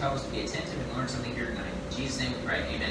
help us to be attentive and learn something here tonight. In Jesus' name we pray. Amen.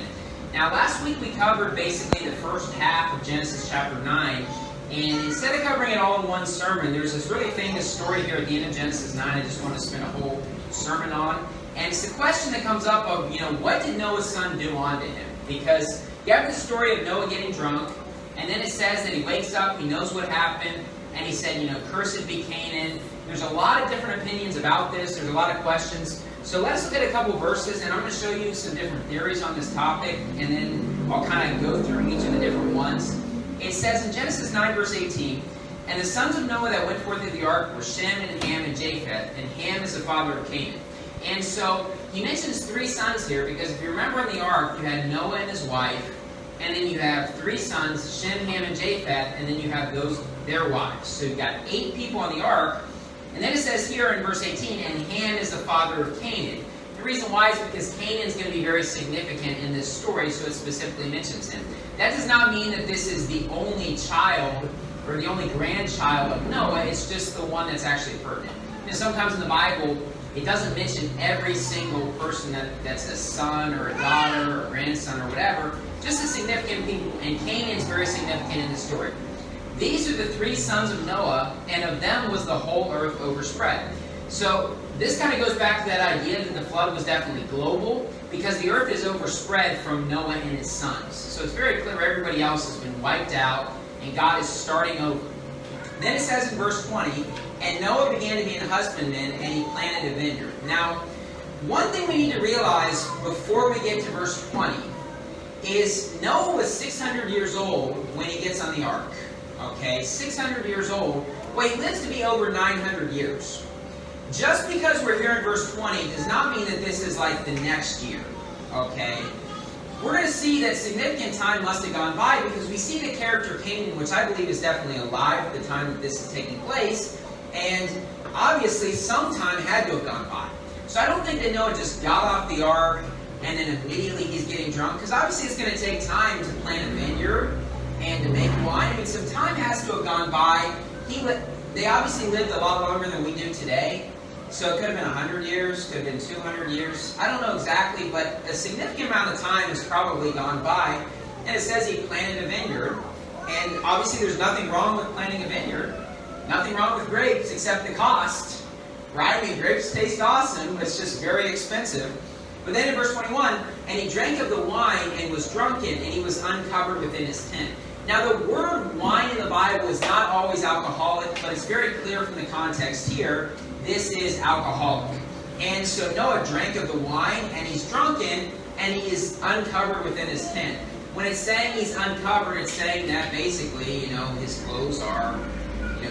Now, last week we covered basically the first half of Genesis chapter 9. And instead of covering it all in one sermon, there's this really famous story here at the end of Genesis 9 I just want to spend a whole sermon on. And it's the question that comes up of, what did Noah's son do unto him? Because you have the story of Noah getting drunk, and then it says that he wakes up, he knows what happened, and he said, cursed be Canaan. There's a lot of different opinions about this. There's a lot of questions. So let's look at a couple verses, and I'm going to show you some different theories on this topic, and then I'll kind of go through each of the different ones. It says in Genesis 9, verse 18, "And the sons of Noah that went forth into the ark were Shem and Ham and Japheth, and Ham is the father of Canaan." And so he mentions three sons here, because if you remember in the ark, you had Noah and his wife, and then you have three sons, Shem, Ham, and Japheth, and then you have their wives. So you've got 8 people on the ark. And then it says here in verse 18, "And Ham is the father of Canaan." The reason why is because Canaan is going to be very significant in this story, so it specifically mentions him. That does not mean that this is the only child or the only grandchild of Noah. It's just the one that's actually pertinent. Sometimes in the Bible, it doesn't mention every single person that's a son or a daughter or a grandson or whatever, just the significant people. And Canaan is very significant in this story. These are the 3 sons of Noah, and of them was the whole earth overspread. So this kind of goes back to that idea that the flood was definitely global, because the earth is overspread from Noah and his sons. So it's very clear everybody else has been wiped out, and God is starting over. Then it says in verse 20, "And Noah began to be an husbandman, and he planted a vineyard." Now, one thing we need to realize before we get to verse 20 is Noah was 600 years old when he gets on the ark. Okay, 600 years old. Well, he lives to be over 900 years. Just because we're here in verse 20 does not mean that this is like the next year. Okay? We're going to see that significant time must have gone by, because we see the character Canaan, which I believe is definitely alive at the time that this is taking place, and obviously some time had to have gone by. So I don't think that Noah just got off the ark and then immediately he's getting drunk, because obviously it's going to take time to plant a vineyard and to make wine. I mean, some time has to have gone by. They obviously lived a lot longer than we do today. So it could have been 100 years, could have been 200 years. I don't know exactly, but a significant amount of time has probably gone by. And it says he planted a vineyard. And obviously there's nothing wrong with planting a vineyard. Nothing wrong with grapes except the cost. Right? I mean, grapes taste awesome, but it's just very expensive. But then in verse 21, "And he drank of the wine and was drunken, and he was uncovered within his tent." Now the word wine in the Bible is not always alcoholic, but it's very clear from the context here, this is alcoholic. And so Noah drank of the wine, and he's drunken, and he is uncovered within his tent. When it's saying he's uncovered, it's saying that basically, his clothes are,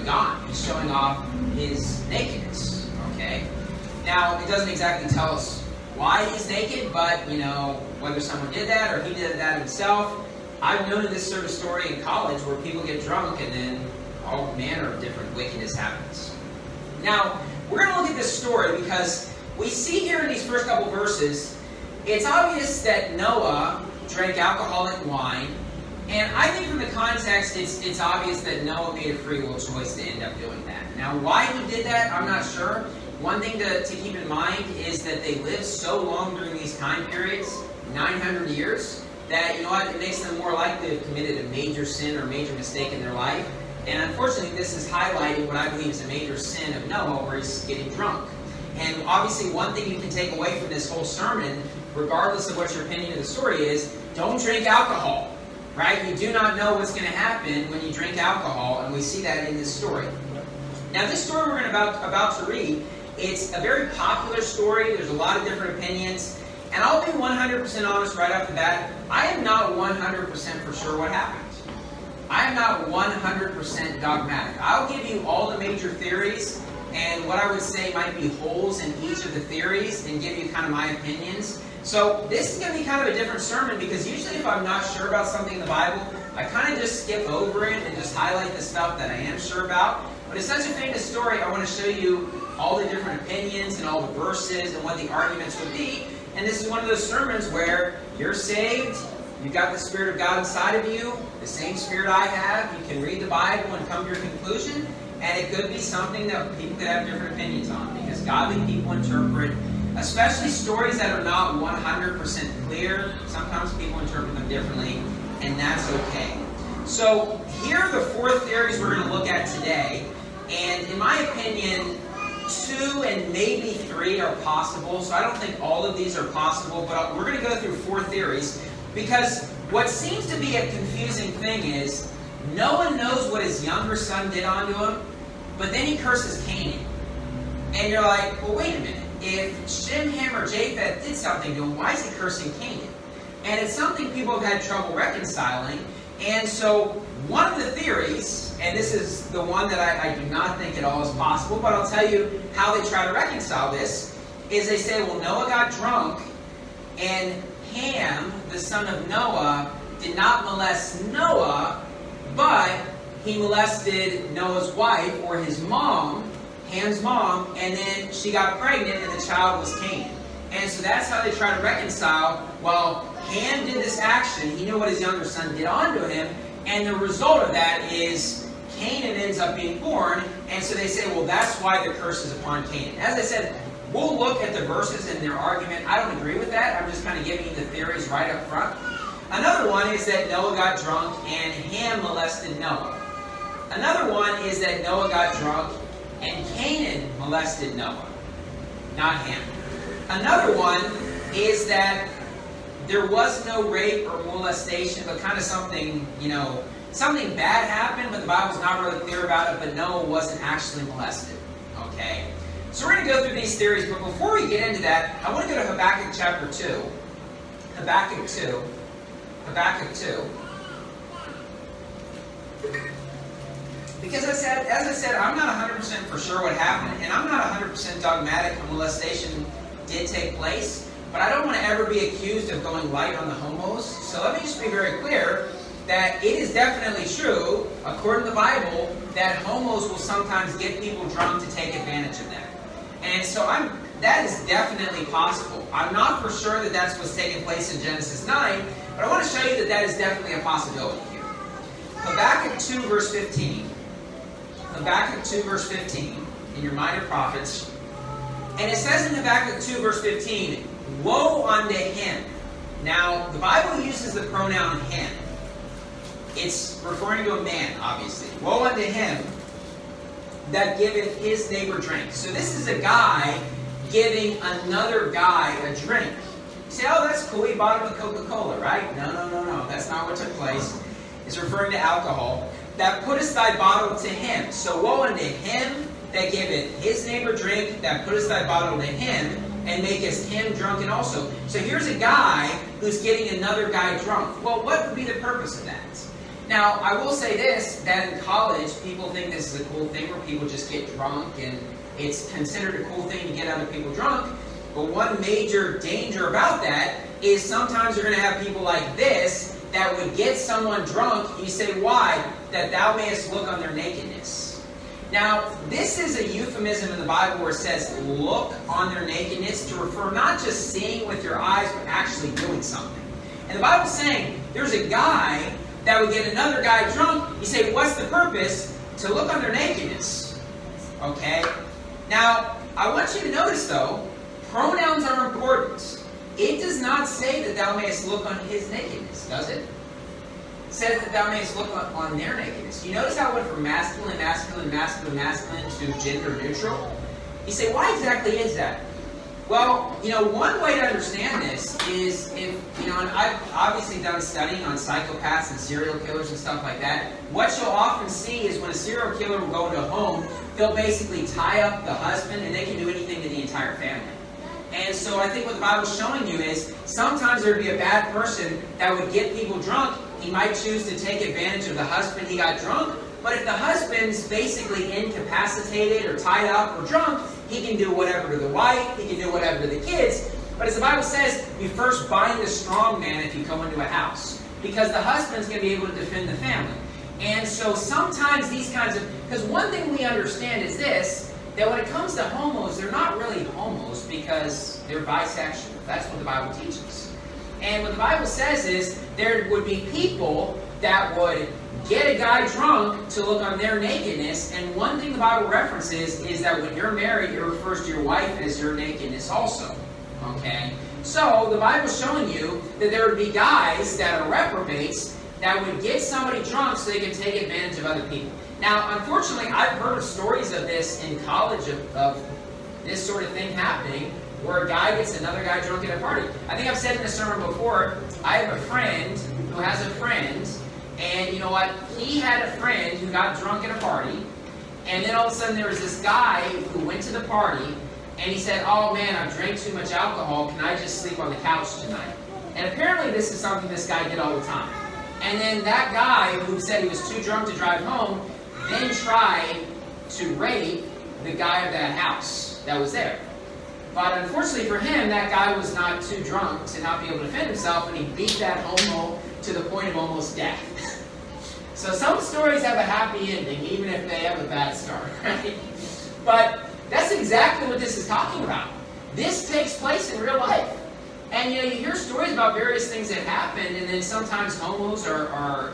gone. He's showing off his nakedness. Okay? Now, it doesn't exactly tell us why he's naked, but, whether someone did that or he did that himself. I've known this sort of story in college where people get drunk and then all manner of different wickedness happens. Now, we're going to look at this story because we see here in these first couple verses, it's obvious that Noah drank alcoholic wine, and I think from the context, it's obvious that Noah made a free will choice to end up doing that. Now, why he did that, I'm not sure. One thing to keep in mind is that they lived so long during these time periods, 900 years, that, it makes them more likely to have committed a major sin or major mistake in their life. And unfortunately, this is highlighting what I believe is a major sin of Noah, where he's getting drunk. And obviously, one thing you can take away from this whole sermon, regardless of what your opinion of the story is, don't drink alcohol. Right? You do not know what's going to happen when you drink alcohol, and we see that in this story. Now, this story we're about to read, it's a very popular story. There's a lot of different opinions. And I'll be 100% honest right off the bat. I am not 100% for sure what happened. I am not 100% dogmatic. I'll give you all the major theories and what I would say might be holes in each of the theories and give you kind of my opinions. So this is going to be kind of a different sermon, because usually if I'm not sure about something in the Bible, I kind of just skip over it and just highlight the stuff that I am sure about. But it's such a famous story, I want to show you all the different opinions and all the verses and what the arguments would be. And this is one of those sermons where you're saved, you've got the Spirit of God inside of you, the same Spirit I have. You can read the Bible and come to your conclusion, and it could be something that people could have different opinions on, because godly people interpret especially stories that are not 100% clear. Sometimes people interpret them differently, and that's okay. So here are the 4 theories we're going to look at today, and in my opinion, 2 and maybe 3 are possible. So I don't think all of these are possible, but we're going to go through 4 theories, because what seems to be a confusing thing is Noah knows what his younger son did unto him, but then he curses Canaan. And you're like, well, wait a minute. If Shem, Ham, or Japheth did something to him, why is he cursing Canaan? And it's something people have had trouble reconciling. And so one of the theories, and this is the one that I do not think at all is possible, but I'll tell you how they try to reconcile this, is they say, well, Noah got drunk, and Ham, the son of Noah, did not molest Noah, but he molested Noah's wife, or his mom, Ham's mom, and then she got pregnant and the child was Canaan. And so that's how they try to reconcile, well, Ham did this action, he knew what his younger son did unto him, and the result of that is Canaan ends up being born, and so they say, well, that's why the curse is upon Canaan. As I said, we'll look at the verses and their argument. I don't agree with that. I'm just kind of giving you the theories right up front. Another one is that Noah got drunk and Ham molested Noah. Another one is that Noah got drunk and Canaan molested Noah, not Ham. Another one is that there was no rape or molestation, but kind of something, something bad happened, but the Bible's not really clear about it, but Noah wasn't actually molested. Okay? So we're going to go through these theories, but before we get into that, I want to go to Habakkuk chapter 2. Habakkuk 2. Habakkuk 2. Because as I said, I'm not 100% for sure what happened, and I'm not 100% dogmatic when molestation did take place, but I don't want to ever be accused of going light on the homos. So let me just be very clear that it is definitely true, according to the Bible, that homos will sometimes get people drunk to take advantage of them. And so that is definitely possible. I'm not for sure that that's what's taking place in Genesis 9, but I want to show you that is definitely a possibility here. Habakkuk 2 verse 15. Habakkuk 2 verse 15 in your Minor Prophets. And it says in Habakkuk 2 verse 15, woe unto him. Now, the Bible uses the pronoun him. It's referring to a man, obviously. Woe unto him that giveth his neighbor drink. So this is a guy giving another guy a drink. You say, oh, that's cool, he bought him a Coca-Cola, right? No. That's not what took place. It's referring to alcohol. That puttest thy bottle to him. So woe unto him that giveth his neighbor drink, that puttest thy bottle to him, and makest him drunken also. So here's a guy who's getting another guy drunk. Well, what would be the purpose of that? Now, I will say this, that in college, people think this is a cool thing where people just get drunk, and it's considered a cool thing to get other people drunk. But one major danger about that is sometimes you're going to have people like this that would get someone drunk. You say, why? That thou mayest look on their nakedness. Now, this is a euphemism in the Bible where it says, look on their nakedness, to refer not just seeing with your eyes, but actually doing something. And the Bible's saying, there's a guy that would get another guy drunk. You say, what's the purpose? To look on their nakedness. Okay? Now, I want you to notice, though, pronouns are important. It does not say that thou mayest look on his nakedness, does it? It says that thou mayest look on their nakedness. You notice how it went from masculine, masculine, masculine, masculine to gender neutral? You say, why exactly is that? Well, one way to understand this is if, and I've obviously done studying on psychopaths and serial killers and stuff like that. What you'll often see is when a serial killer will go into a home, they'll basically tie up the husband and they can do anything to the entire family. And so I think what the Bible's showing you is sometimes there would be a bad person that would get people drunk. He might choose to take advantage of the husband he got drunk. But if the husband's basically incapacitated or tied up or drunk, he can do whatever to the wife, he can do whatever to the kids. But as the Bible says, you first bind the strong man if you come into a house. Because the husband's going to be able to defend the family. And so sometimes these kinds of... Because one thing we understand is this, that when it comes to homos, they're not really homos because they're bisexual. That's what the Bible teaches. And what the Bible says is there would be people that would get a guy drunk to look on their nakedness. And one thing the Bible references is that when you're married, it refers to your wife as your nakedness also. Okay? So, the Bible's showing you that there would be guys that are reprobates that would get somebody drunk so they can take advantage of other people. Now, unfortunately, I've heard of stories of this in college of this sort of thing happening, where a guy gets another guy drunk at a party. I think I've said in a sermon before, I have a friend who has a friend, and you know what? He had a friend who got drunk at a party, and then all of a sudden there was this guy who went to the party, and he said, "Oh man, I've drank too much alcohol, can I just sleep on the couch tonight?" And apparently this is something this guy did all the time. And then that guy who said he was too drunk to drive home, then tried to rape the guy of that house that was there. But unfortunately for him, that guy was not too drunk to not be able to defend himself, and he beat that homo to the point of almost death. So some stories have a happy ending, even if they have a bad start, right? But that's exactly what this is talking about. This takes place in real life. And you hear stories about various things that happen, and then sometimes homos are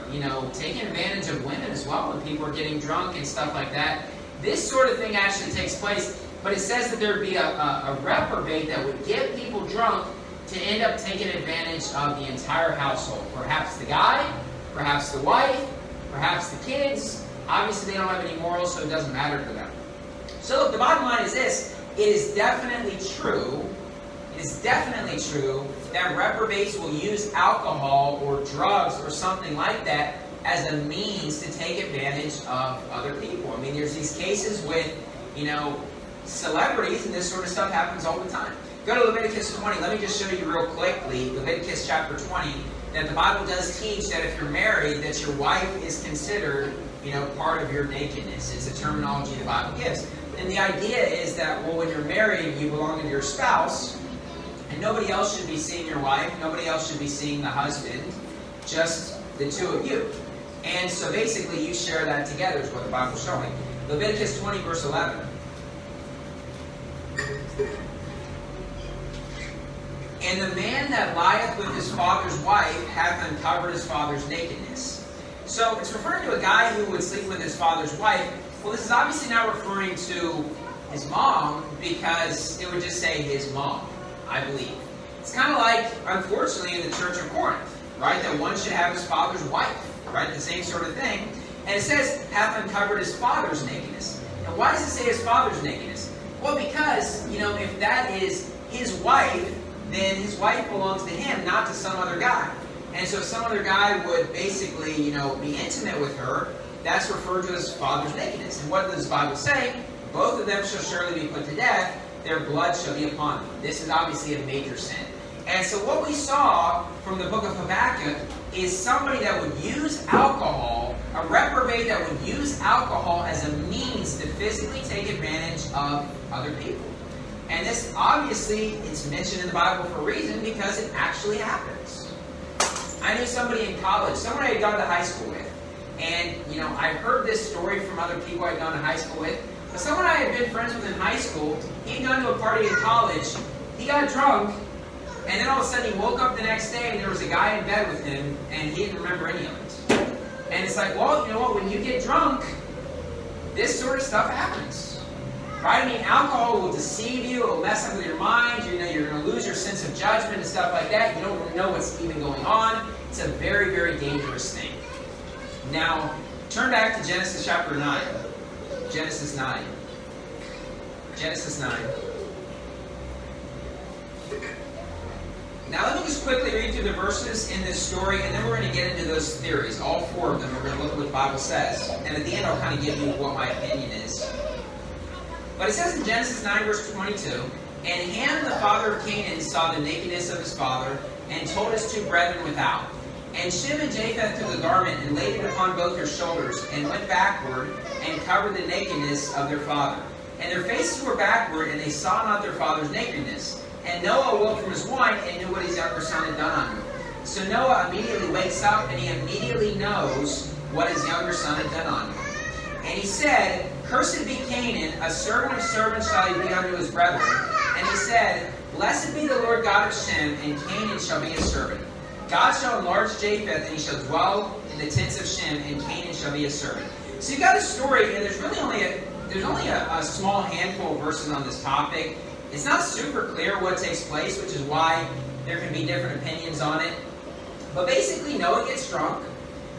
taking advantage of women as well, and people are getting drunk and stuff like that. This sort of thing actually takes place, but it says that there would be a reprobate that would get people drunk to end up taking advantage of the entire household. Perhaps the guy, perhaps the wife, perhaps the kids. Obviously they don't have any morals, so it doesn't matter to them. So look, the bottom line is this: it is definitely true that reprobates will use alcohol or drugs or something like that as a means to take advantage of other people. I mean, there's these cases with, celebrities, and this sort of stuff happens all the time. Go to Leviticus 20. Let me just show you real quickly, Leviticus chapter 20, that the Bible does teach that if you're married, that your wife is considered, part of your nakedness. It's a terminology the Bible gives. And the idea is that, well, when you're married, you belong to your spouse, and nobody else should be seeing your wife, nobody else should be seeing the husband, just the two of you. And so basically you share that together is what the Bible's showing. Leviticus 20 verse 11. And the man that lieth with his father's wife hath uncovered his father's nakedness. So it's referring to a guy who would sleep with his father's wife. Well, this is obviously not referring to his mom, because it would just say his mom, I believe. It's kind of like, unfortunately, in the Church of Corinth, right? That one should have his father's wife, right? The same sort of thing. And it says, hath uncovered his father's nakedness. And why does it say his father's nakedness? Well, because, if that is his wife, then his wife belongs to him, not to some other guy. And so if some other guy would basically, be intimate with her, that's referred to as father's nakedness. And what does the Bible say? Both of them shall surely be put to death, their blood shall be upon them. This is obviously a major sin. And so what we saw from the book of Habakkuk is somebody that would use alcohol, a reprobate that would use alcohol as a means to physically take advantage of other people. And this, obviously, it's mentioned in the Bible for a reason, because it actually happens. I knew somebody in college, someone I had gone to high school with, and, I heard this story from other people I had gone to high school with, but someone I had been friends with in high school, he'd gone to a party in college, he got drunk, and then all of a sudden he woke up the next day and there was a guy in bed with him, and he didn't remember any of it. And it's like, well, you know what, when you get drunk, this sort of stuff happens. Right? I mean, alcohol will deceive you, it will mess up with your mind, you're going to lose your sense of judgment and stuff like that. You don't really know what's even going on. It's a very, very dangerous thing. Now, turn back to Genesis chapter 9. Genesis 9. Genesis 9. Now let me just quickly read through the verses in this story, and then we're going to get into those theories. All four of them. We're going to look at what the Bible says. And at the end I'll kind of give you what my opinion is. But it says in Genesis 9 verse 22, And Ham the father of Canaan saw the nakedness of his father, and told his two brethren without. And Shem and Japheth took a garment, and laid it upon both their shoulders, and went backward, and covered the nakedness of their father. And their faces were backward, and they saw not their father's nakedness. And Noah awoke from his wine, and knew what his younger son had done unto him. So Noah immediately wakes up, and he immediately knows what his younger son had done unto him. And he said, Cursed be Canaan, a servant of servants shall he be unto his brethren. And he said, Blessed be the Lord God of Shem, and Canaan shall be his servant. God shall enlarge Japheth, and he shall dwell in the tents of Shem, and Canaan shall be his servant. So you've got a story, and there's only a small handful of verses on this topic. It's not super clear what takes place, which is why there can be different opinions on it. But basically, Noah gets drunk,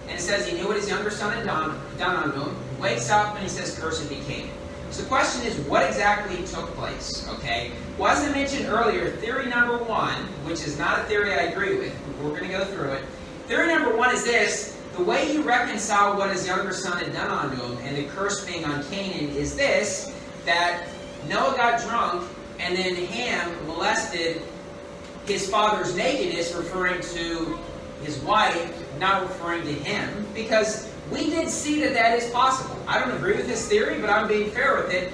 and it says he knew what his younger son had done unto him, wakes up, and he says, "Cursed be Canaan." So the question is, what exactly took place? Okay. Well, as I mentioned earlier, theory number one, which is not a theory I agree with, we're going to go through it. Theory number one is this: the way you reconcile what his younger son had done unto him and the curse being on Canaan is this, that Noah got drunk, and then Ham molested his father's nakedness, referring to his wife, not referring to him, because we did see that that is possible. I don't agree with this theory, but I'm being fair with it.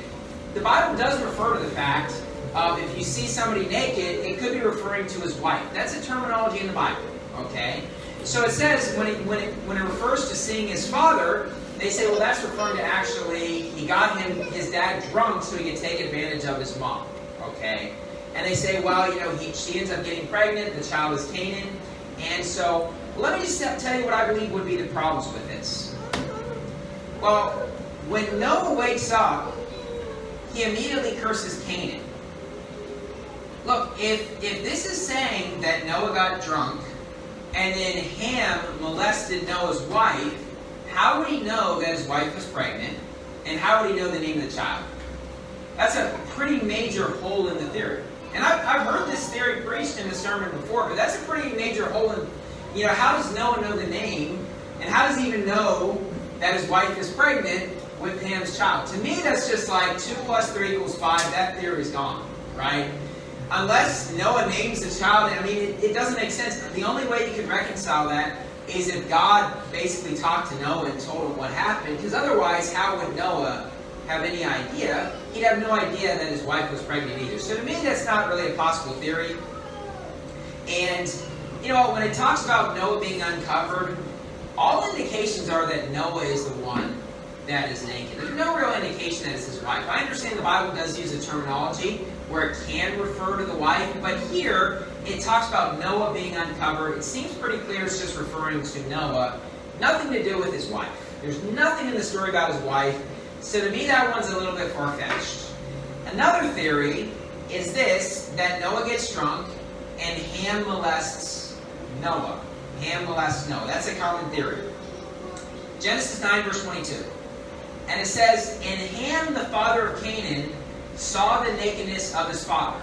The Bible does refer to the fact of if you see somebody naked, it could be referring to his wife. That's a terminology in the Bible, okay? So it says, when it refers to seeing his father, they say, well, that's referring to actually, he got his dad drunk so he could take advantage of his mom, okay? And they say, well, she ends up getting pregnant, the child is Canaan, and so, let me just tell you what I believe would be the problems with this. Well, when Noah wakes up, he immediately curses Canaan. Look, if this is saying that Noah got drunk, and then Ham molested Noah's wife, how would he know that his wife was pregnant? And how would he know the name of the child? That's a pretty major hole in the theory. And I've heard this theory preached in a sermon before, but that's a pretty major hole in, how does Noah know the name? And how does he even know that his wife is pregnant with Ham's child? To me, that's just like 2 + 3 = 5. That theory is gone, right? Unless Noah names the child, it doesn't make sense. The only way you could reconcile that is if God basically talked to Noah and told him what happened, because otherwise, how would Noah have any idea? He'd have no idea that his wife was pregnant either. So to me, that's not really a possible theory. And, when it talks about Noah being uncovered, all indications are that Noah is the one that is naked. There's no real indication that it's his wife. I understand the Bible does use a terminology where it can refer to the wife, but here it talks about Noah being uncovered. It seems pretty clear it's just referring to Noah. Nothing to do with his wife. There's nothing in the story about his wife. So to me, that one's a little bit far-fetched. Another theory is this, that Noah gets drunk and Ham molests Noah. Ham molests Noah. That's a common theory. Genesis 9, verse 22. And it says, "And Ham, the father of Canaan, saw the nakedness of his father."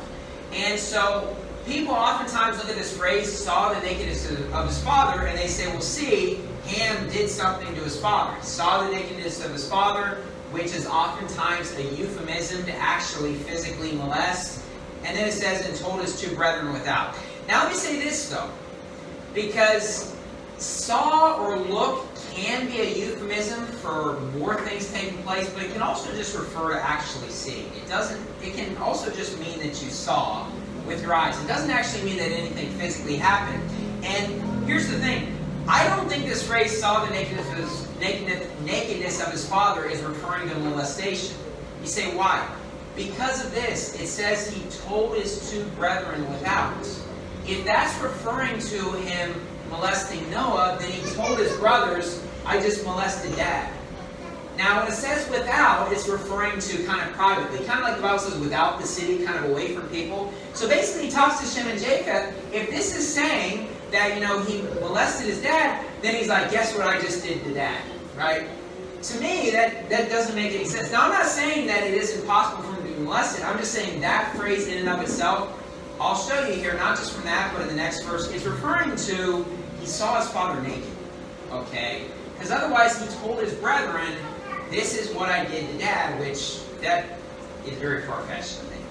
And so people oftentimes look at this phrase, "saw the nakedness of his father," and they say, well, see, Ham did something to his father. He saw the nakedness of his father, which is oftentimes a euphemism to actually physically molest. And then it says, "and told his 2 brethren without." Now let me say this, though, because saw or look can be a euphemism for more things taking place, but it can also just refer to actually seeing. It can also just mean that you saw with your eyes. It doesn't actually mean that anything physically happened. And here's the thing. I don't think this phrase, "saw the nakedness of his father," is referring to molestation. You say, why? Because of this. It says he told his 2 brethren without. If that's referring to him molesting Noah, then he told his brothers, "I just molested Dad." Now, when it says without, it's referring to kind of privately. Kind of like the Bible says, without the city, kind of away from people. So basically, he talks to Shem and Japheth. If this is saying that, he molested his dad, then he's like, guess what I just did to Dad, right? To me, that doesn't make any sense. Now, I'm not saying that it is impossible for him to be molested. I'm just saying that phrase in and of itself, I'll show you here, not just from that, but in the next verse, it's referring to he saw his father naked, okay? Because otherwise, he told his brethren, this is what I did to Dad, which that is very far-fetched, I think.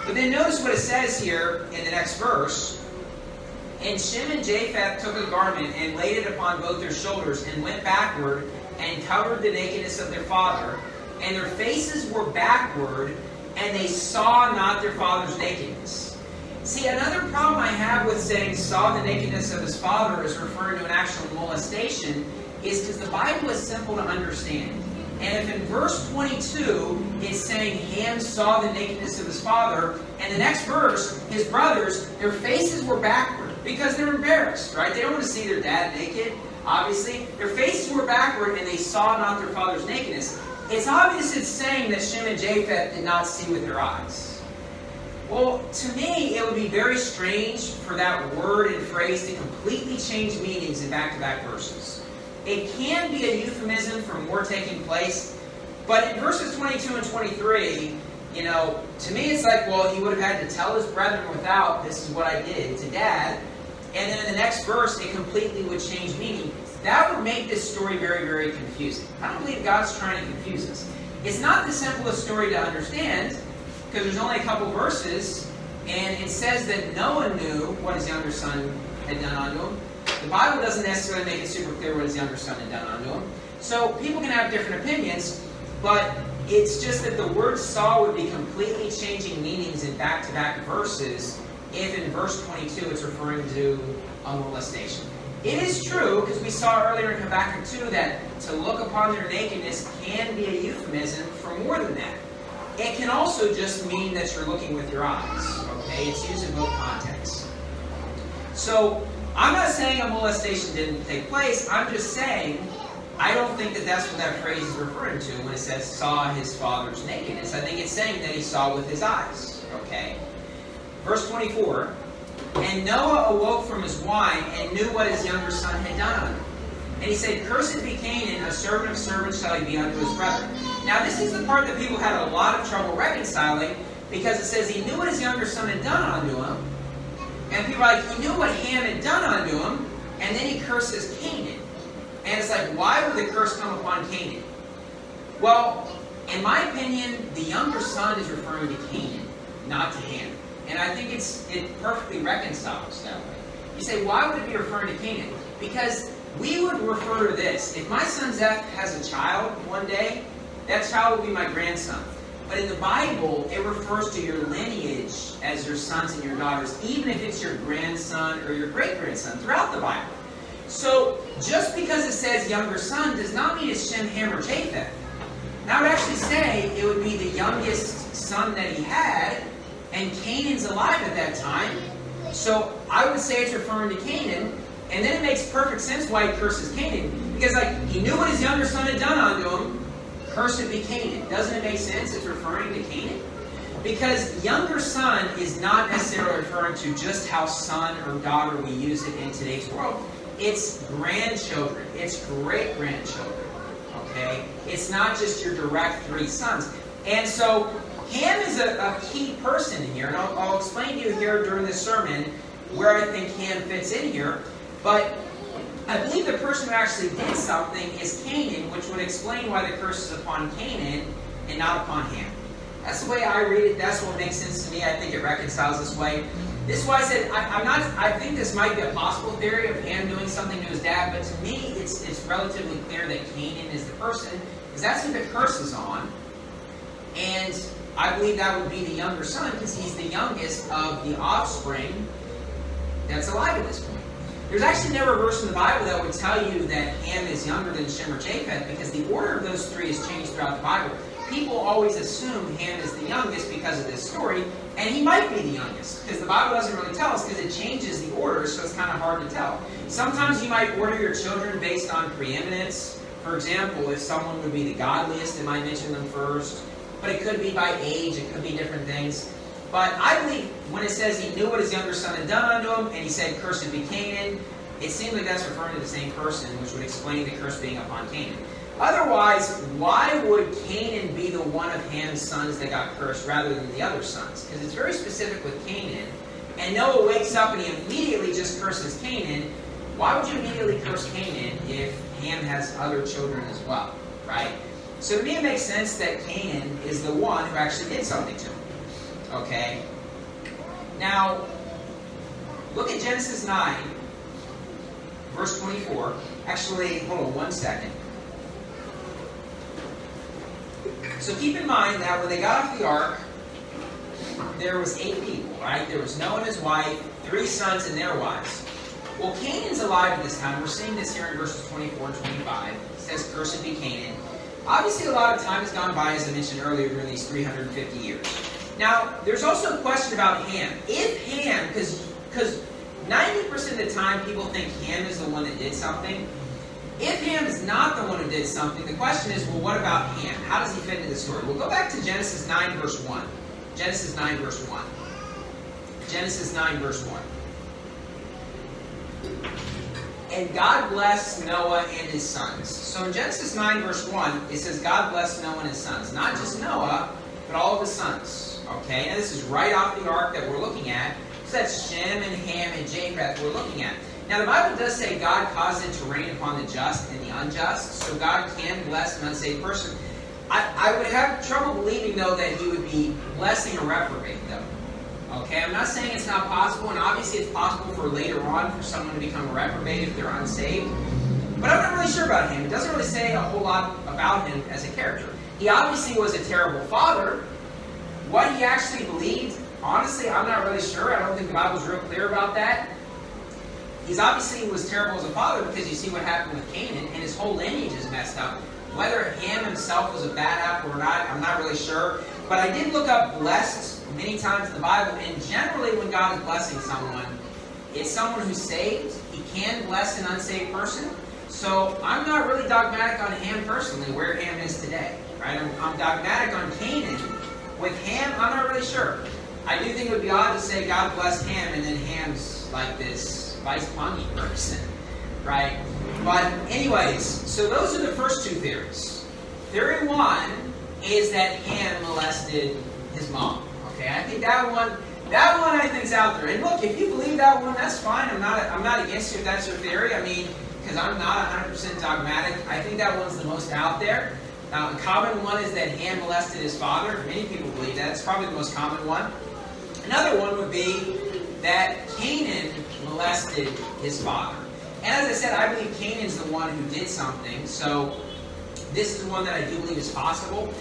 But then notice what it says here in the next verse. "And Shem and Japheth took a garment and laid it upon both their shoulders and went backward and covered the nakedness of their father. And their faces were backward, and they saw not their father's nakedness." See, another problem I have with saying "saw the nakedness of his father" is referring to an actual molestation is because the Bible is simple to understand. And if in verse 22 it's saying Ham saw the nakedness of his father, and the next verse, his brothers, their faces were backward because they're embarrassed, right? They don't want to see their dad naked, obviously. Their faces were backward and they saw not their father's nakedness. It's obvious it's saying that Shem and Japheth did not see with their eyes. Well, to me, it would be very strange for that word and phrase to completely change meanings in back-to-back verses. It can be a euphemism for more taking place, but in verses 22 and 23, to me it's like, well, he would have had to tell his brethren without, this is what I did to Dad, and then in the next verse, it completely would change meaning. That would make this story very, very confusing. I don't believe God's trying to confuse us. It's not the simplest story to understand, because there's only a couple verses, and it says that no one knew what his younger son had done unto him. The Bible doesn't necessarily make it super clear what his younger son had done unto him. So people can have different opinions, but it's just that the word saw would be completely changing meanings in back-to-back verses if in verse 22 it's referring to a molestation. It is true, because we saw earlier in Habakkuk 2 that to look upon their nakedness can be a euphemism for more than that. It can also just mean that you're looking with your eyes. Okay, it's used in both contexts. So, I'm not saying a molestation didn't take place. I'm just saying I don't think that that's what that phrase is referring to when it says saw his father's nakedness. I think it's saying that he saw with his eyes. Okay? Verse 24, and Noah awoke from his wine and knew what his younger son had done unto him. And he said, Cursed be Canaan, a servant of servants shall he be unto his brethren. Now this is the part that people had a lot of trouble reconciling, because it says he knew what his younger son had done unto him. And people are like, he knew what Ham had done unto him, and then he curses Canaan. And it's like, why would the curse come upon Canaan? Well, in my opinion, the younger son is referring to Canaan, not to Ham. And I think it perfectly reconciles that way. You say, why would it be referring to Canaan? Because we would refer to this. If my son Zeph has a child one day, that child will be my grandson. But in the Bible, it refers to your lineage as your sons and your daughters, even if it's your grandson or your great-grandson throughout the Bible. So, just because it says younger son does not mean it's Shem, Ham, or Japheth. And I would actually say it would be the youngest son that he had, and Canaan's alive at that time. So, I would say it's referring to Canaan, and then it makes perfect sense why he curses Canaan. Because, he knew what his younger son had done unto him. Cursed be Canaan. Doesn't it make sense it's referring to Canaan? Because younger son is not necessarily referring to just how son or daughter we use it in today's world. It's grandchildren. It's great-grandchildren. Okay? It's not just your direct three sons. And so, Ham is a key person here. And I'll explain to you here during this sermon where I think Ham fits in here. But I believe the person who actually did something is Canaan, which would explain why the curse is upon Canaan and not upon Ham. That's the way I read it. That's what makes sense to me. I think it reconciles this way. This is why I said I think this might be a possible theory of Ham doing something to his dad, but to me it's relatively clear that Canaan is the person, because that's who the curse is on. And I believe that would be the younger son, because he's the youngest of the offspring that's alive at this point. There's actually never a verse in the Bible that would tell you that Ham is younger than Shem or Japheth, because the order of those three has changed throughout the Bible. People always assume Ham is the youngest because of this story, and he might be the youngest, because the Bible doesn't really tell us, because it changes the order, so it's kind of hard to tell. Sometimes you might order your children based on preeminence. For example, if someone would be the godliest, it might mention them first. But it could be by age, it could be different things. But I believe when it says he knew what his younger son had done unto him, and he said, Cursed be Canaan, it seems like that's referring to the same person, which would explain the curse being upon Canaan. Otherwise, why would Canaan be the one of Ham's sons that got cursed rather than the other sons? Because it's very specific with Canaan. And Noah wakes up and he immediately just curses Canaan. Why would you immediately curse Canaan if Ham has other children as well? Right? So to me it makes sense that Canaan is the one who actually did something to him. Okay? Now, look at Genesis 9, verse 24. Actually, hold on one second. So keep in mind that when they got off the ark, there was 8 people, right? There was Noah and his wife, 3 sons and their wives. Well, Canaan's alive at this time. We're seeing this here in verses 24 and 25. It says, Cursed be Canaan. Obviously, a lot of time has gone by, as I mentioned earlier, during these 350 years. Now, there's also a question about Ham. If Ham, because 90% of the time people think Ham is the one that did something. If Ham is not the one who did something, the question is, well, what about Ham? How does he fit into the story? We'll go back to Genesis 9, verse 1. Genesis 9, verse 1. Genesis 9, verse 1. And God blessed Noah and his sons. So in Genesis 9, verse 1, it says God blessed Noah and his sons. Not just Noah, but all of his sons. Okay, and this is right off the ark that we're looking at. So that's Shem and Ham and Japheth we're looking at. Now the Bible does say God caused it to rain upon the just and the unjust. So God can bless an unsaved person. I would have trouble believing, though, that he would be blessing a reprobate, though. Okay, I'm not saying it's not possible, and obviously it's possible for later on for someone to become a reprobate if they're unsaved. But I'm not really sure about him. It doesn't really say a whole lot about him as a character. He obviously was a terrible father. What he actually believed, honestly, I'm not really sure. I don't think the Bible's real clear about that. He obviously was terrible as a father because you see what happened with Canaan, and his whole lineage is messed up. Whether Ham himself was a bad apple or not, I'm not really sure. But I did look up blessed many times in the Bible, and generally when God is blessing someone, it's someone who's saved. He can bless an unsaved person. So I'm not really dogmatic on Ham personally, where Ham is today. Right? I'm dogmatic on Canaan. With Ham, I'm not really sure. I do think it would be odd to say God blessed Ham, and then Ham's like this vice-punky person. Right? But anyways, so those are the first two theories. Theory one is that Ham molested his mom. Okay, I think that one I think is out there. And look, if you believe that one, that's fine. I'm not against you if that's your theory. I mean, because I'm not 100% dogmatic. I think that one's the most out there. Now, the common one is that Ham molested his father. Many people believe that. It's probably the most common one. Another one would be that Canaan molested his father. And as I said, I believe Canaan's the one who did something. So this is one that I do believe is possible.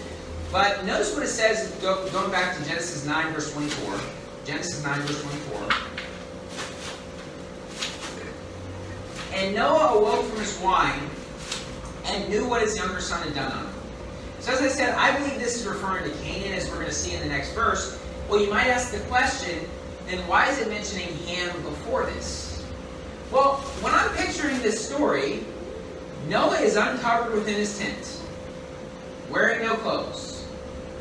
But notice what it says, going back to Genesis 9, verse 24. Genesis 9, verse 24. And Noah awoke from his wine and knew what his younger son had done on him. So as I said, I believe this is referring to Canaan, as we're going to see in the next verse. Well, you might ask the question, then why is it mentioning Ham before this? Well, when I'm picturing this story, Noah is uncovered within his tent, wearing no clothes.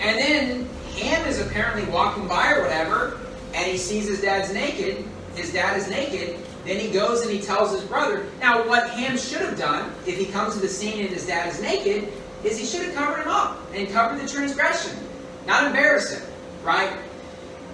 And then Ham is apparently walking by or whatever, and he sees his dad's naked. His dad is naked. Then he goes and he tells his brother. Now, what Ham should have done, if he comes to the scene and his dad is naked, is he should have covered him up and covered the transgression. Not embarrass him, right?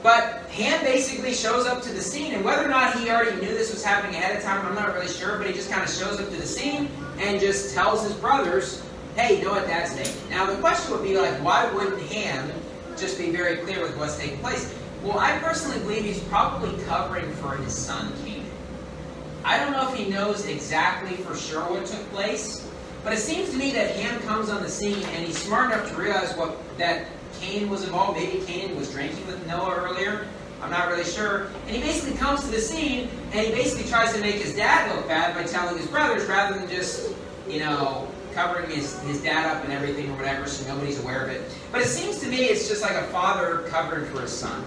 But Ham basically shows up to the scene, and whether or not he already knew this was happening ahead of time, I'm not really sure, but he just kind of shows up to the scene and just tells his brothers, hey, you know what, Dad's naked. Now the question would be like, why wouldn't Ham just be very clear with what's taking place? Well, I personally believe he's probably covering for his son, Canaan. I don't know if he knows exactly for sure what took place, but it seems to me that Ham comes on the scene and he's smart enough to realize that Cain was involved. Maybe Cain was drinking with Noah earlier. I'm not really sure. And he basically comes to the scene and he basically tries to make his dad look bad by telling his brothers rather than just, covering his dad up and everything or whatever so nobody's aware of it. But it seems to me it's just like a father covering for his son.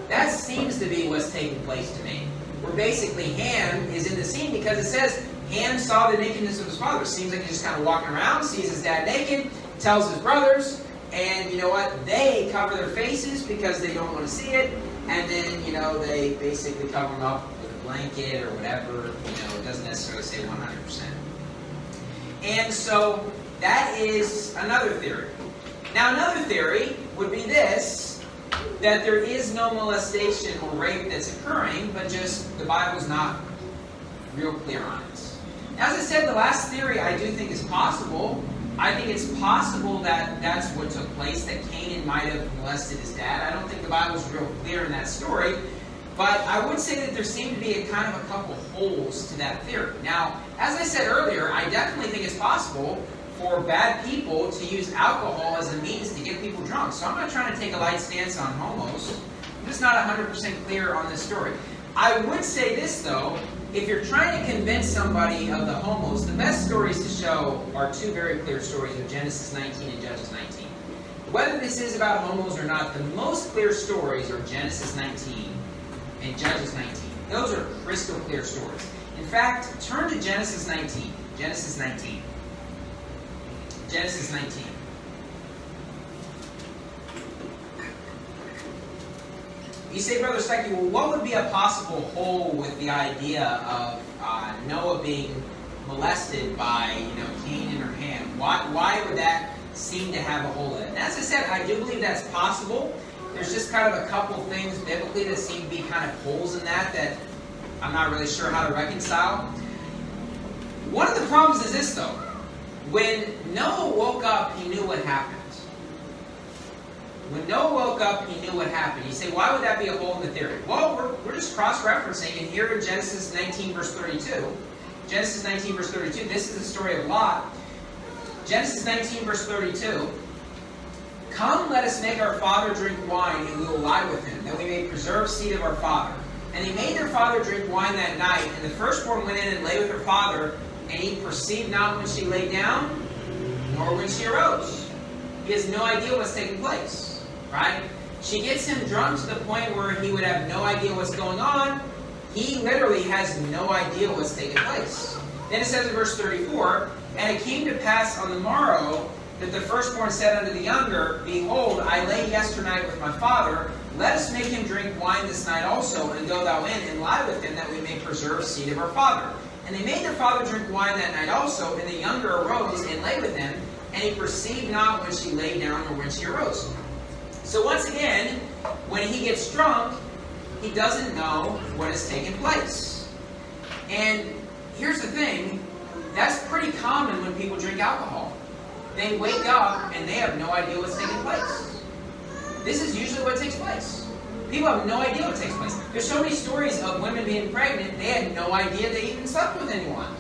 That seems to be what's taking place to me. Where basically Ham is in the scene because it says Ham saw the nakedness of his father. It seems like he's just kind of walking around, sees his dad naked, tells his brothers, and you know what? They cover their faces because they don't want to see it, and then, they basically cover them up with a blanket or whatever. It doesn't necessarily say 100%. And so that is another theory. Now another theory would be this, that there is no molestation or rape that's occurring, but just the Bible's not real clear on it. As I said, the last theory I do think is possible. I think it's possible that that's what took place, that Canaan might have molested his dad. I don't think the Bible's real clear in that story, but I would say that there seem to be a kind of a couple holes to that theory. Now, as I said earlier, I definitely think it's possible for bad people to use alcohol as a means to get people drunk. So I'm not trying to take a light stance on homos. I'm just not 100% clear on this story. I would say this, though. If you're trying to convince somebody of the homos, the best stories to show are two very clear stories of Genesis 19 and Judges 19. Whether this is about homos or not, the most clear stories are Genesis 19 and Judges 19. Those are crystal clear stories. In fact, turn to Genesis 19. Genesis 19. Genesis 19. You say, Brother Stecky, well, what would be a possible hole with the idea of Noah being molested by, Cain or Ham? Why would that seem to have a hole in it? And as I said, I do believe that's possible. There's just kind of a couple things biblically that seem to be kind of holes in that I'm not really sure how to reconcile. One of the problems is this, though. When Noah woke up, he knew what happened. When Noah woke up, he knew what happened. You say, why would that be a hole in the theory? Well, we're just cross-referencing, and here in Genesis 19, verse 32, Genesis 19, verse 32, this is the story of Lot. Genesis 19, verse 32, "Come, let us make our father drink wine, and we will lie with him, that we may preserve seed of our father. And they made their father drink wine that night, and the firstborn went in and lay with her father, and he perceived not when she lay down, nor when she arose." He has no idea what's taking place, right? She gets him drunk to the point where he would have no idea what's going on. He literally has no idea what's taking place. Then it says in verse 34, "And it came to pass on the morrow that the firstborn said unto the younger, Behold, I lay yesternight with my father. Let us make him drink wine this night also, and go thou in and lie with him, that we may preserve seed of our father. And they made their father drink wine that night also, and the younger arose and lay with him, and he perceived not when she lay down or when she arose." So once again, when he gets drunk, he doesn't know what has taken place. And here's the thing, that's pretty common when people drink alcohol. They wake up and they have no idea what's taking place. This is usually what takes place. People have no idea what takes place. There's so many stories of women being pregnant, they had no idea they even slept with anyone.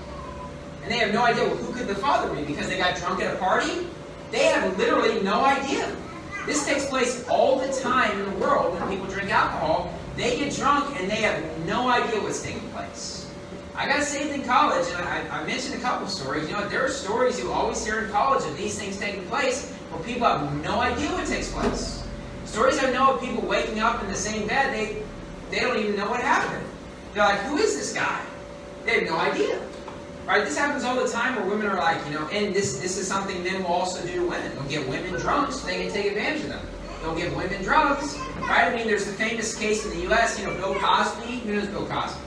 And they have no idea, well, who could the father be? Because they got drunk at a party? They have literally no idea. This takes place all the time in the world when people drink alcohol. They get drunk and they have no idea what's taking place. I got saved in college, and I mentioned a couple stories. There are stories you always hear in college of these things taking place where people have no idea what takes place. Stories I know of people waking up in the same bed, they don't even know what happened. They're like, who is this guy? They have no idea. Right? This happens all the time where women are like, and this is something men will also do to women. They'll get women drunk so they can take advantage of them. They'll give women drugs. Right? I mean, there's a famous case in the U.S., Bill Cosby. Who knows Bill Cosby?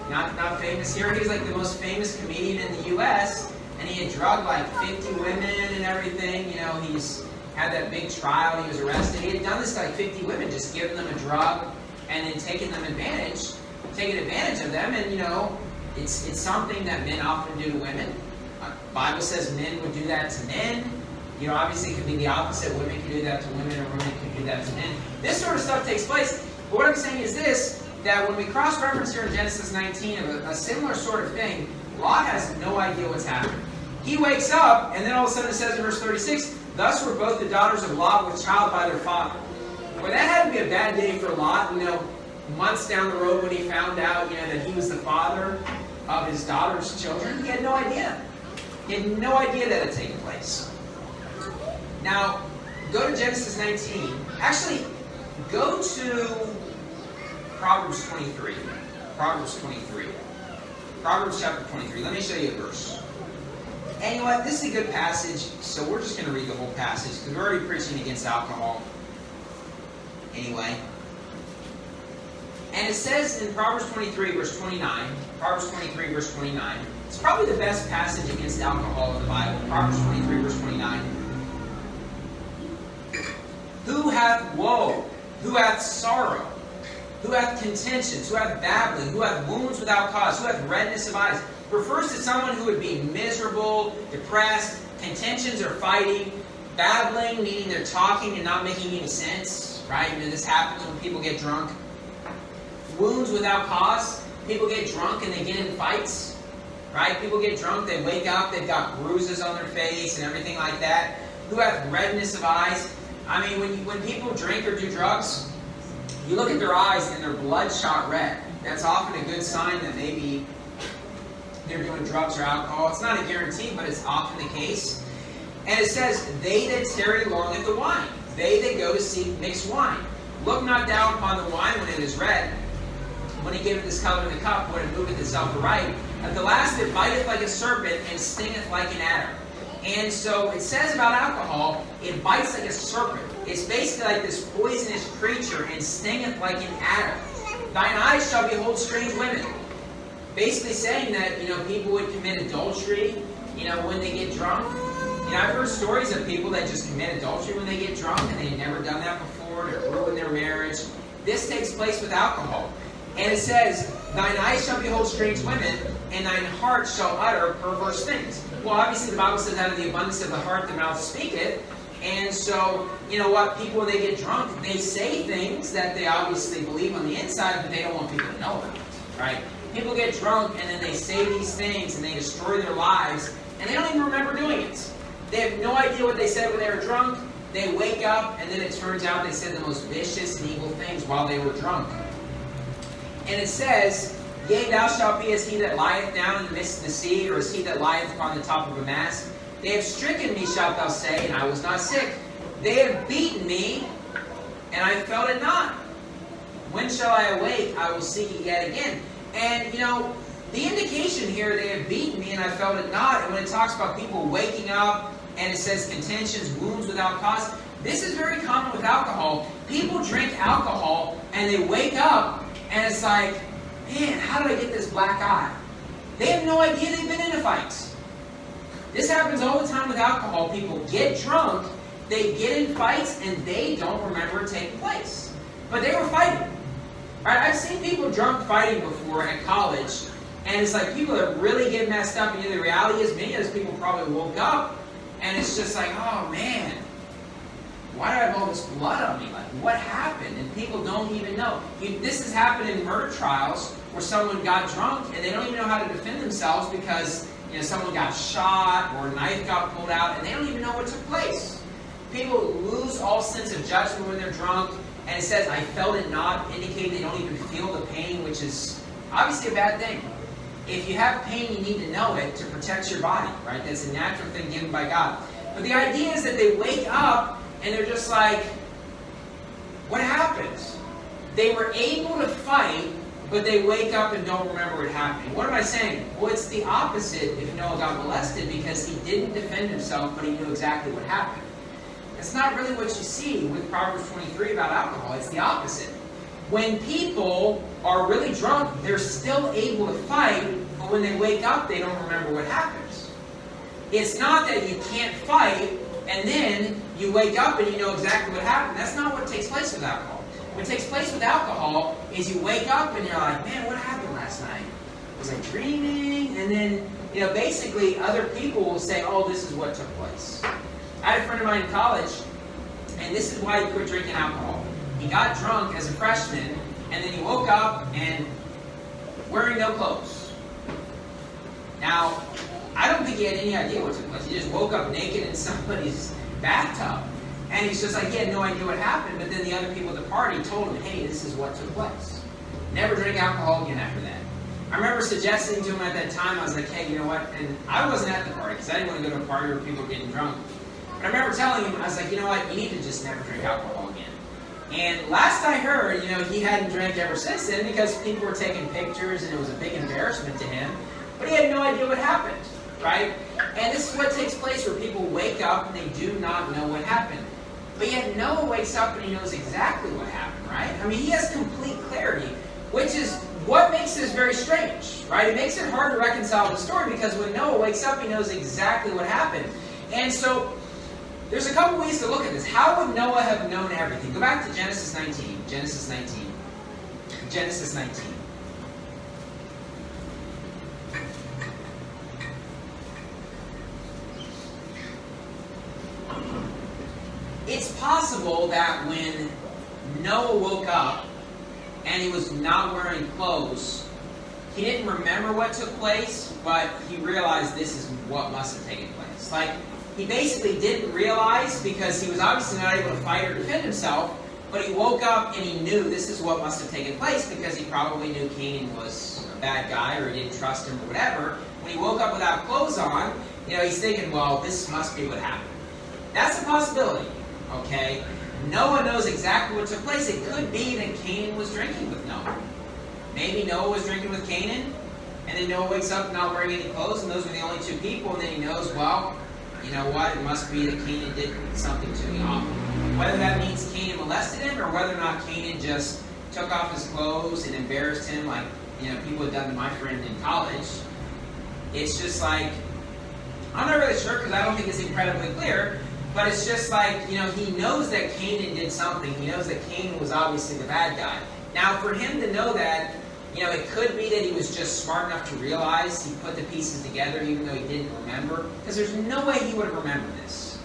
Not famous here. He's like the most famous comedian in the U.S., and he had drugged like 50 women and everything. He's had that big trial. He was arrested. He had done this to like 50 women, just giving them a drug and then taking advantage of them. And it's something that men often do to women. The Bible says men would do that to men. Obviously it could be the opposite. Women can do that to women, or women can do that to men. This sort of stuff takes place. But what I'm saying is this, that when we cross-reference here in Genesis 19 of a similar sort of thing, Lot has no idea what's happening. He wakes up, and then all of a sudden it says in verse 36, "Thus were both the daughters of Lot with child by their father." Well, that had to be a bad day for Lot. Months down the road when he found out, that he was the father of his daughter's children, he had no idea. He had no idea that had taken place. Now, go to Genesis 19. Actually, go to Proverbs 23. Proverbs 23. Proverbs chapter 23. Let me show you a verse. And you know what? This is a good passage, so we're just going to read the whole passage, because we're already preaching against alcohol. Anyway. And it says in Proverbs 23, verse 29, Proverbs 23, verse 29, it's probably the best passage against alcohol in the Bible. Proverbs 23, verse 29. "Who hath woe? Who hath sorrow? Who hath contentions? Who hath babbling? Who hath wounds without cause? Who hath redness of eyes?" Refers to someone who would be miserable, depressed. Contentions are fighting. Babbling, meaning they're talking and not making any sense. Right? This happens when people get drunk. Wounds without cause. People get drunk and they get in fights. Right? People get drunk, they wake up, they've got bruises on their face and everything like that. Who hath redness of eyes? I mean, when people drink or do drugs, you look at their eyes and they're bloodshot red. That's often a good sign that maybe they're doing drugs or alcohol. It's not a guarantee, but it's often the case. And it says, "They that tarry long at the wine, they that go to seek mixed wine. Look not thou upon the wine when it is red, when it giveth this color in the cup, when it moveth itself aright. At the last it biteth like a serpent, and stingeth like an adder." And so it says about alcohol, it bites like a serpent. It's basically like this poisonous creature, and stingeth like an adder. Thine eyes shall behold strange women. Basically saying that, people would commit adultery, when they get drunk. I've heard stories of people that just commit adultery when they get drunk, and they've never done that before, to ruin their marriage. This takes place with alcohol. And it says, thine eyes shall behold strange women, and thine heart shall utter perverse things. Well, obviously the Bible says out of the abundance of the heart the mouth speaketh. And so, people, when they get drunk, they say things that they obviously believe on the inside, but they don't want people to know about it, right? People get drunk, and then they say these things, and they destroy their lives, and they don't even remember doing it. They have no idea what they said when they were drunk. They wake up, and then it turns out they said the most vicious and evil things while they were drunk. And it says, yea, thou shalt be as he that lieth down in the midst of the sea, or as he that lieth upon the top of a mast. They have stricken me, shalt thou say, and I was not sick. They have beaten me, and I felt it not. When shall I awake? I will seek it yet again. And, the indication here, they have beaten me, and I felt it not. And when it talks about people waking up, and it says contentions, wounds without cause, this is very common with alcohol. People drink alcohol, and they wake up, and it's like, man, how did I get this black eye? They have no idea they've been in a fight. This happens all the time with alcohol. People get drunk, they get in fights, and they don't remember it taking place. But they were fighting. Right? I've seen people drunk fighting before at college, and it's like people that really get messed up, and the reality is many of those people probably woke up, and it's just like, oh man, why do I have all this blood on me? Like, what happened? And people don't even know. This has happened in murder trials where someone got drunk, and they don't even know how to defend themselves because someone got shot or a knife got pulled out, and they don't even know what took place. People lose all sense of judgment when they're drunk, and it says, I felt it not, indicating they don't even feel the pain, which is obviously a bad thing. If you have pain, you need to know it to protect your body, right? That's a natural thing given by God. But the idea is that they wake up, and they're just like, what happened? They were able to fight, but they wake up and don't remember what happened. What am I saying? Well, it's the opposite if Noah got molested, because he didn't defend himself, but he knew exactly what happened. It's not really what you see with Proverbs 23 about alcohol. It's the opposite. When people are really drunk, they're still able to fight, but when they wake up, they don't remember what happens. It's not that you can't fight, and then you wake up and you know exactly what happened. That's not what takes place with alcohol. What takes place with alcohol is you wake up and you're like, man, what happened last night? Was I dreaming? And then, basically other people will say, oh, this is what took place. I had a friend of mine in college, and this is why he quit drinking alcohol. He got drunk as a freshman, and then he woke up and wearing no clothes. Now, I don't think he had any idea what took place. He just woke up naked in somebody's bathtub. And he's just like, he had no idea what happened, but then the other people at the party told him, hey, this is what took place. Never drink alcohol again after that. I remember suggesting to him at that time, I was like, hey, you know what? And I wasn't at the party, because I didn't want to go to a party where people were getting drunk. But I remember telling him, I was like, you know what? You need to just never drink alcohol again. And last I heard, he hadn't drank ever since then, because people were taking pictures, and it was a big embarrassment to him. But he had no idea what happened, right? And this is what takes place where people wake up and they do not know what happened. But yet Noah wakes up and he knows exactly what happened, right? I mean, he has complete clarity, which is what makes this very strange, right? It makes it hard to reconcile the story, because when Noah wakes up, he knows exactly what happened. And so there's a couple ways to look at this. How would Noah have known everything? Go back to Genesis 19. Genesis 19. Genesis 19. It's possible that when Noah woke up and he was not wearing clothes, he didn't remember what took place, but he realized this is what must have taken place. Like, he basically didn't realize, because he was obviously not able to fight or defend himself, but he woke up and he knew this is what must have taken place, because he probably knew Canaan was a bad guy, or he didn't trust him, or whatever. When he woke up without clothes on, he's thinking, well, this must be what happened. That's a possibility. Okay, Noah knows exactly what took place. It could be that Canaan was drinking with Noah. Maybe Noah was drinking with Canaan, and then Noah wakes up not wearing any clothes, and those were the only two people, and then he knows, well, you know what, it must be that Canaan did something to me awful. Whether that means Canaan molested him or whether or not Canaan just took off his clothes and embarrassed him like, people had done to my friend in college. It's just like, I'm not really sure because I don't think it's incredibly clear, but it's just like, he knows that Canaan did something. He knows that Canaan was obviously the bad guy. Now, for him to know that, it could be that he was just smart enough to realize he put the pieces together even though he didn't remember, because there's no way he would have remembered this.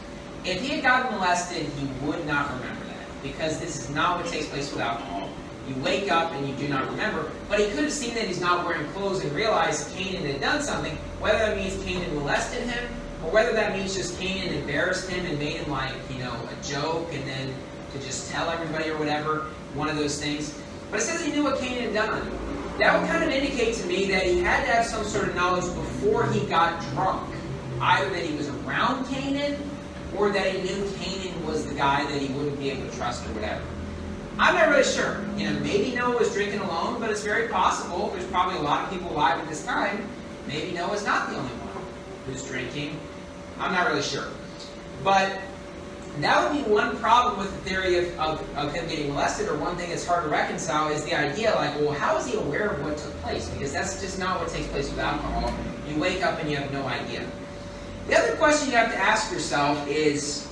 If he had gotten molested, he would not remember that, because this is not what takes place with alcohol. You wake up and you do not remember, but he could have seen that he's not wearing clothes and realized Canaan had done something, whether that means Canaan molested him, or whether that means just Canaan embarrassed him and made him like, a joke, and then to just tell everybody or whatever, one of those things. But it says he knew what Canaan had done. That would kind of indicate to me that he had to have some sort of knowledge before he got drunk. Either that he was around Canaan, or that he knew Canaan was the guy that he wouldn't be able to trust or whatever. I'm not really sure. Maybe Noah was drinking alone, but it's very possible. There's probably a lot of people alive at this time. Maybe Noah's not the only one who's drinking. I'm not really sure. But that would be one problem with the theory of him getting molested, or one thing that's hard to reconcile is the idea like, well, how is he aware of what took place? Because that's just not what takes place with alcohol. You wake up and you have no idea. The other question you have to ask yourself is,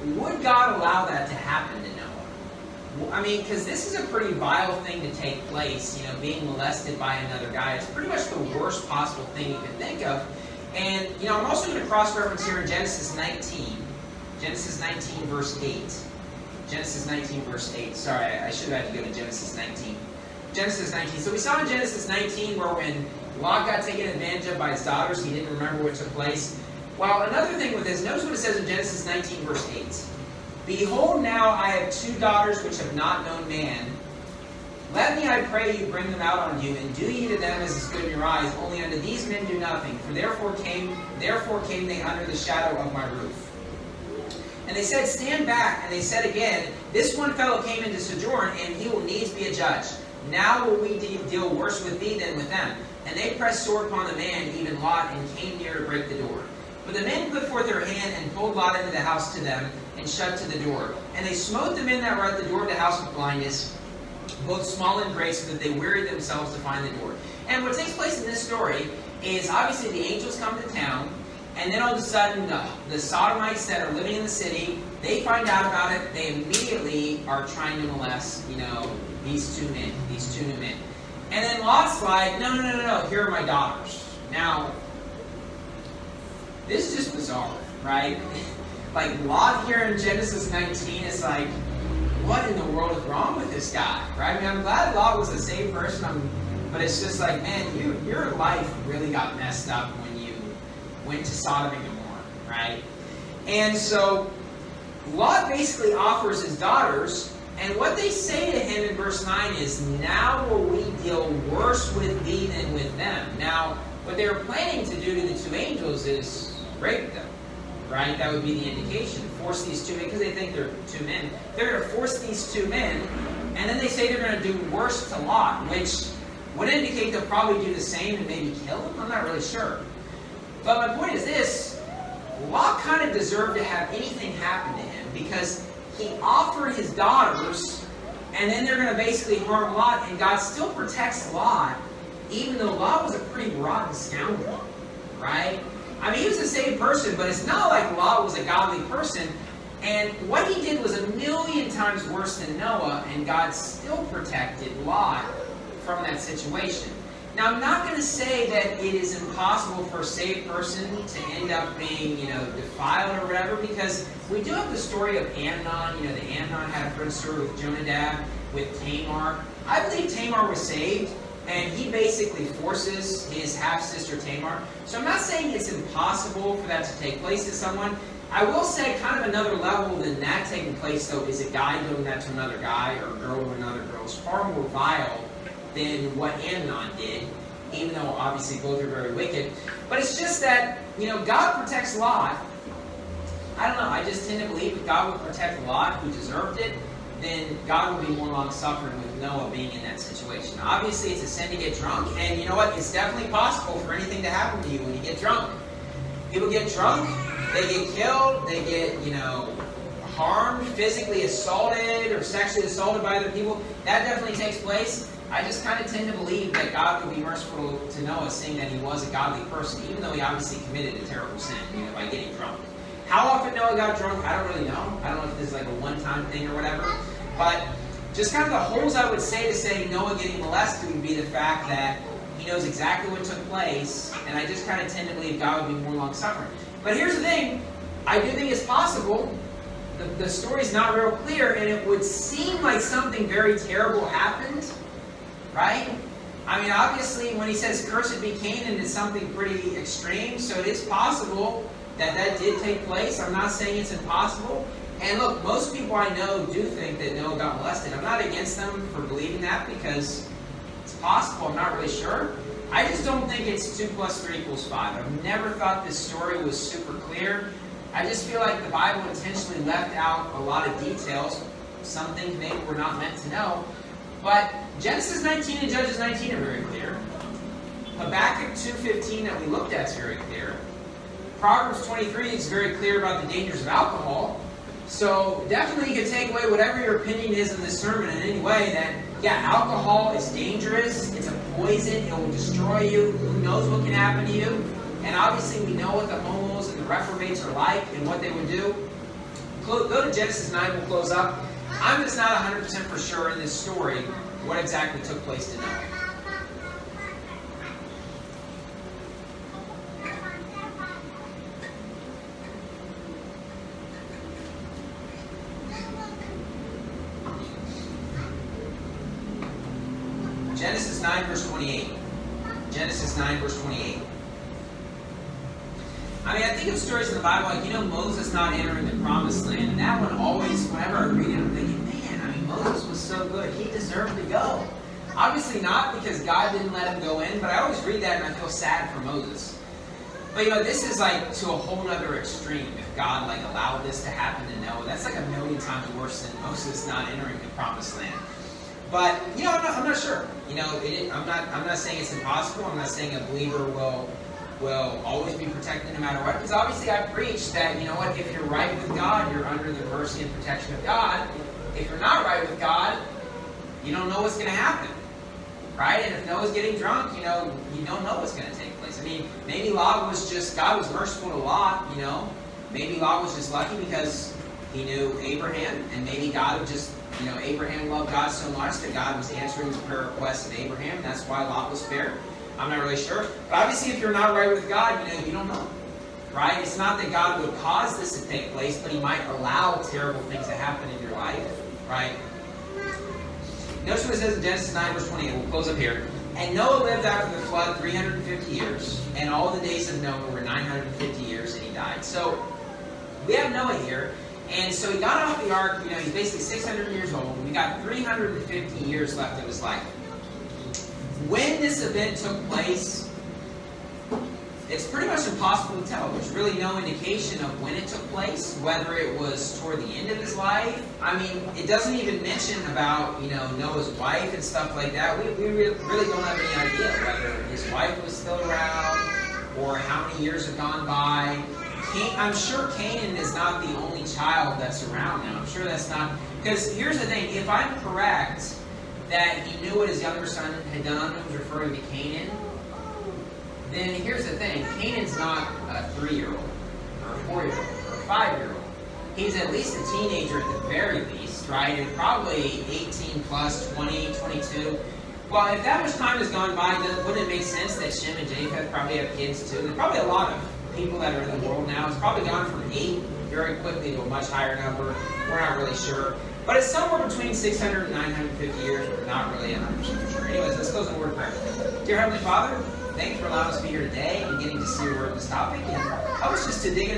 would God allow that to happen to Noah? I mean, because this is a pretty vile thing to take place, being molested by another guy. It's pretty much the worst possible thing you can think of. And, I'm also going to cross-reference here in Genesis 19. Genesis 19, verse 8. Genesis 19, verse 8. Sorry, I should have had to go to Genesis 19. Genesis 19. So we saw in Genesis 19 where when Lot got taken advantage of by his daughters, he didn't remember what took place. Well, another thing with this, notice what it says in Genesis 19, verse 8. Behold, now I have 2 daughters which have not known man. Let me, I pray you, bring them out on you, and do ye to them as is good in your eyes. Only unto these men do nothing. For therefore came they under the shadow of my roof. And they said, stand back. And they said again, this one fellow came into sojourn, and he will needs be a judge. Now will we deal worse with thee than with them. And they pressed sore upon the man, even Lot, and came near to break the door. But the men put forth their hand, and pulled Lot into the house to them, and shut to the door. And they smote the men that were at the door of the house with blindness, both small and great, so that they wearied themselves to find the door. And what takes place in this story is, obviously, the angels come to town, and then all of a sudden, the Sodomites that are living in the city, they find out about it. They immediately are trying to molest, these two new men. And then Lot's like, no, here are my daughters. Now, this is just bizarre, right? Like, Lot here in Genesis 19 is like, what in the world is wrong with this guy, right? I mean, I'm glad Lot was a saved person, but it's just like, man, your life really got messed up when you went to Sodom and Gomorrah, right? And so, Lot basically offers his daughters, and what they say to him in verse 9 is, now will we deal worse with thee than with them. Now, what they were planning to do to the 2 angels is rape them, right? That would be the indication. Force these 2 men, because they think they're 2 men. They're going to force these 2 men, and then they say they're going to do worse to Lot, which would indicate they'll probably do the same and maybe kill him. I'm not really sure. But my point is this, Lot kind of deserved to have anything happen to him, because he offered his daughters, and then they're going to basically harm Lot, and God still protects Lot, even though Lot was a pretty rotten scoundrel, right? I mean, he was a saved person, but it's not like Lot was a godly person. And what he did was 1,000,000 times worse than Noah, and God still protected Lot from that situation. Now, I'm not going to say that it is impossible for a saved person to end up being, defiled or whatever, because we do have the story of Amnon. The Amnon had a friend story with Jonadab, with Tamar. I believe Tamar was saved, and he basically forces his half-sister Tamar. So I'm not saying it's impossible for that to take place to someone. I will say kind of another level than that taking place, though, is a guy doing that to another guy, or a girl to another girl. It's far more vile than what Amnon did, even though obviously both are very wicked. But it's just that, God protects Lot. I don't know, I just tend to believe if God would protect Lot, who deserved it, then God would be more long-suffering with Noah being in that situation. Obviously, it's a sin to get drunk, and you know what? It's definitely possible for anything to happen to you when you get drunk. People get drunk, they get killed, they get, harmed, physically assaulted, or sexually assaulted by other people, that definitely takes place. I just kind of tend to believe that God would be merciful to Noah, seeing that he was a godly person, even though he obviously committed a terrible sin, by getting drunk. How often Noah got drunk, I don't really know. I don't know if this is like a one-time thing or whatever. But just kind of the holes I would say to say Noah getting molested would be the fact that he knows exactly what took place, and I just kind of tend to believe God would be more long-suffering. But here's the thing. I do think it's possible. The story's not real clear, and it would seem like something very terrible happened, right? I mean, obviously, when he says, "Cursed be Canaan," it's something pretty extreme, so it is possible that that did take place. I'm not saying it's impossible. And look, most people I know do think that Noah got molested. I'm not against them for believing that because it's possible. I'm not really sure. I just don't think it's 2 + 3 = 5. I've never thought this story was super clear. I just feel like the Bible intentionally left out a lot of details. Some things maybe we're not meant to know. But Genesis 19 and Judges 19 are very clear. Habakkuk 2:15 that we looked at is very clear. Proverbs 23 is very clear about the dangers of alcohol. So definitely you can take away whatever your opinion is in this sermon in any way that, yeah, alcohol is dangerous. It's a poison. It will destroy you. Who knows what can happen to you? And obviously we know what the homos and the reprobates are like and what they would do. Go to Genesis 9. We'll close up. I'm just not 100% for sure in this story what exactly took place to Noah. Genesis 9, verse 28. Genesis 9, verse 28. I mean, I think of stories in the Bible like, Moses not entering the promised land. And that one always, whenever I read it, I'm thinking, man, I mean, Moses was so good. He deserved to go. Obviously not because God didn't let him go in, but I always read that and I feel sad for Moses. But, this is like to a whole other extreme. If God, allowed this to happen to Noah, that's like a million times worse than Moses not entering the promised land. But, I'm not sure. I'm not saying it's impossible. I'm not saying a believer will always be protected no matter what. Because obviously I preach that, if you're right with God, you're under the mercy and protection of God. If you're not right with God, you don't know what's going to happen. Right? And if Noah's getting drunk, you don't know what's going to take place. I mean, maybe God was merciful to Lot, Maybe Lot was just lucky because he knew Abraham, and maybe God would just, Abraham loved God so much that God was answering the prayer request of Abraham. That's why Lot was spared. I'm not really sure. But obviously, if you're not right with God, you don't know. Right? It's not that God would cause this to take place, but he might allow terrible things to happen in your life. Right? Notice what it says in Genesis 9, verse 28. We'll close up here. And Noah lived after the flood 350 years, and all the days of Noah were 950 years, and he died. So, we have Noah here. And so he got off the ark, he's basically 600 years old. We got 350 years left of his life. When this event took place, it's pretty much impossible to tell. There's really no indication of when it took place, whether it was toward the end of his life. I mean, it doesn't even mention about, Noah's wife and stuff like that. We really don't have any idea whether his wife was still around or how many years have gone by. I'm sure Canaan is not the only child that's around now. I'm sure that's not... Because here's the thing. If I'm correct that he knew what his younger son had done and was referring to Canaan, then here's the thing. Canaan's not a 3-year-old or a 4-year-old or a 5-year-old. He's at least a teenager at the very least, right? And probably 18 plus, 20, 22. Well, if that much time has gone by, then wouldn't it make sense that Shem and Japheth probably have kids too? There's probably a lot of people that are in the world now. It's probably gone from 8 very quickly to a much higher number. We're not really sure. But it's somewhere between 600 and 950 years. We're not really 100% sure. Anyways, let's close in a word of prayer. Dear Heavenly Father, thank you for allowing us to be here today and getting to see your word on this topic. And help us just to dig in.